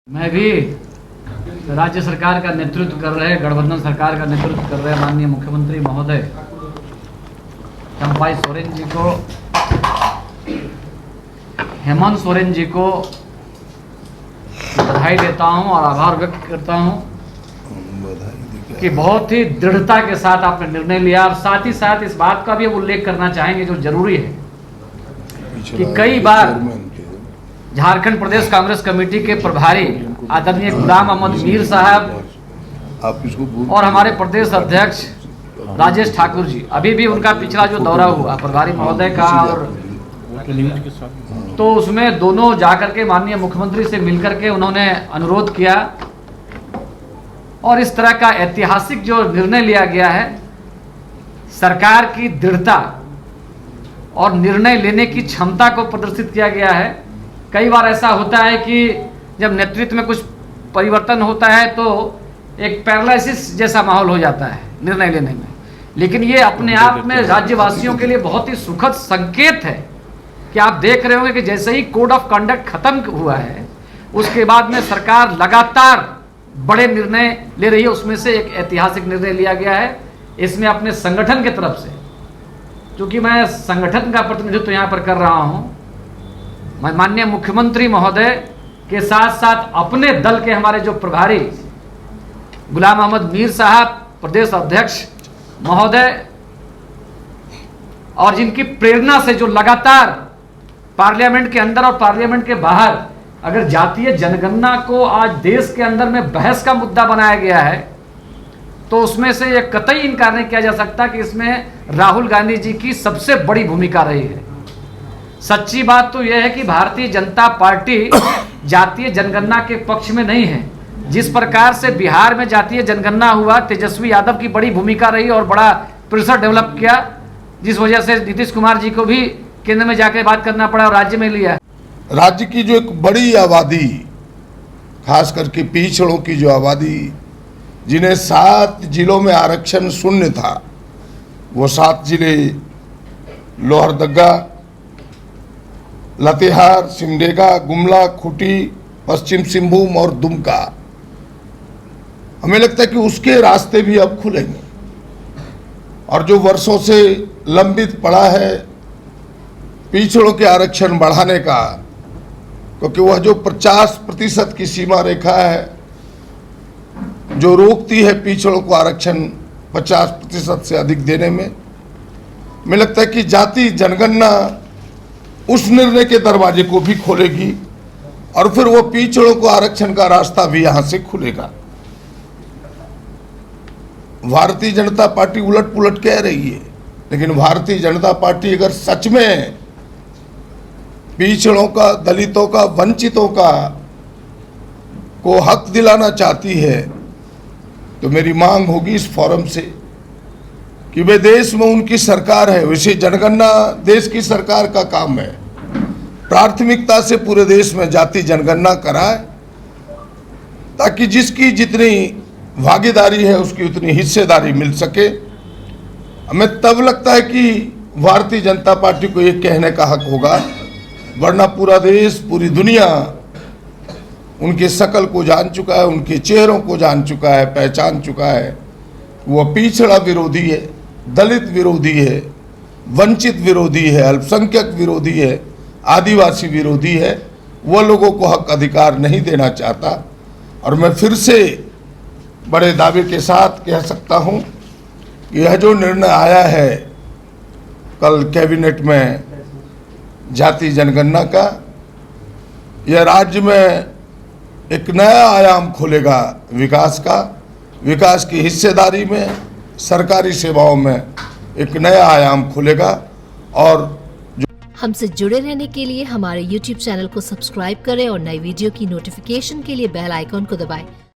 मैं भी राज्य सरकार का नेतृत्व कर रहे, गठबंधन सरकार का नेतृत्व कर रहे माननीय मुख्यमंत्री महोदय चंपाई सोरेन जी को, हेमंत सोरेन जी को बधाई देता हूं और आभार व्यक्त करता हूं कि बहुत ही दृढ़ता के साथ आपने निर्णय लिया। और साथ ही साथ इस बात का भी उल्लेख करना चाहेंगे जो जरूरी है कि कई बार झारखंड प्रदेश कांग्रेस कमेटी के प्रभारी आदरणीय गुलाम अहमद मीर साहब और हमारे प्रदेश अध्यक्ष राजेश ठाकुर जी, अभी भी उनका पिछला जो दौरा हुआ प्रभारी महोदय का, और तो उसमें दोनों जाकर के माननीय मुख्यमंत्री से मिलकर के उन्होंने अनुरोध किया और इस तरह का ऐतिहासिक जो निर्णय लिया गया है, सरकार की दृढ़ता और निर्णय लेने की क्षमता को प्रदर्शित किया गया है। कई बार ऐसा होता है कि जब नेतृत्व में कुछ परिवर्तन होता है तो एक पैरालिसिस जैसा माहौल हो जाता है निर्णय लेने में, लेकिन ये अपने आप में राज्यवासियों के लिए बहुत ही सुखद संकेत है कि आप देख रहे होंगे कि जैसे ही कोड ऑफ कंडक्ट खत्म हुआ है उसके बाद में सरकार लगातार बड़े निर्णय ले रही है। उसमें से एक ऐतिहासिक निर्णय लिया गया है। इसमें अपने संगठन की तरफ से, क्योंकि मैं संगठन का प्रतिनिधित्व यहाँ पर कर रहा हूँ, मैं माननीय मुख्यमंत्री महोदय के साथ साथ अपने दल के हमारे जो प्रभारी गुलाम अहमद मीर साहब, प्रदेश अध्यक्ष महोदय, और जिनकी प्रेरणा से जो लगातार पार्लियामेंट के अंदर और पार्लियामेंट के बाहर अगर जातीय जनगणना को आज देश के अंदर में बहस का मुद्दा बनाया गया है तो उसमें से ये कतई इनकार नहीं किया जा सकता कि इसमें राहुल गांधी जी की सबसे बड़ी भूमिका रही है। सच्ची बात तो यह है कि भारतीय जनता पार्टी जातीय जनगणना के पक्ष में नहीं है। जिस प्रकार से बिहार में जातीय जनगणना हुआ, तेजस्वी यादव की बड़ी भूमिका रही और बड़ा प्रेशर डेवलप किया, जिस वजह से नीतीश कुमार जी को भी केंद्र में जाकर बात करना पड़ा और राज्य में लिया। राज्य की जो एक बड़ी आबादी, खास करके पिछड़ों की जो आबादी, जिन्हें 7 जिलों में आरक्षण शून्य था, वो 7 जिले लोहरदगा, लातेहार, सिमडेगा, गुमला, खूंटी, पश्चिम सिंहभूम और दुमका, हमें लगता है कि उसके रास्ते भी अब खुलेंगे। और जो वर्षों से लंबित पड़ा है पिछड़ों के आरक्षण बढ़ाने का, क्योंकि वह जो 50% की सीमा रेखा है जो रोकती है पिछड़ों को आरक्षण 50% से अधिक देने में, हमें लगता है कि जाति जनगणना उस निर्णय के दरवाजे को भी खोलेगी और फिर वो पिछड़ों को आरक्षण का रास्ता भी यहां से खुलेगा। भारतीय जनता पार्टी उलट पुलट कह रही है, लेकिन भारतीय जनता पार्टी अगर सच में पिछड़ों का, दलितों का, वंचितों का को हक दिलाना चाहती है तो मेरी मांग होगी इस फोरम से कि वे देश में उनकी सरकार है, वैसे जनगणना देश की सरकार का काम है, प्राथमिकता से पूरे देश में जाति जनगणना कराए ताकि जिसकी जितनी भागीदारी है उसकी उतनी हिस्सेदारी मिल सके। हमें तब लगता है कि भारतीय जनता पार्टी को ये कहने का हक होगा, वरना पूरा देश, पूरी दुनिया उनके शकल को जान चुका है, उनके चेहरों को जान चुका है, पहचान चुका है। वो पिछड़ा विरोधी है, दलित विरोधी है, वंचित विरोधी है, अल्पसंख्यक विरोधी है, आदिवासी विरोधी है। वो लोगों को हक अधिकार नहीं देना चाहता। और मैं फिर से बड़े दावे के साथ कह सकता हूं कि यह जो निर्णय आया है कल कैबिनेट में जाति जनगणना का, यह राज्य में एक नया आयाम खोलेगा विकास का, विकास की हिस्सेदारी में, सरकारी सेवाओं में एक नया आयाम खुलेगा। और हमसे जुड़े रहने के लिए हमारे YouTube चैनल को सब्सक्राइब करें और नई वीडियो की नोटिफिकेशन के लिए बेल आइकॉन को दबाएं।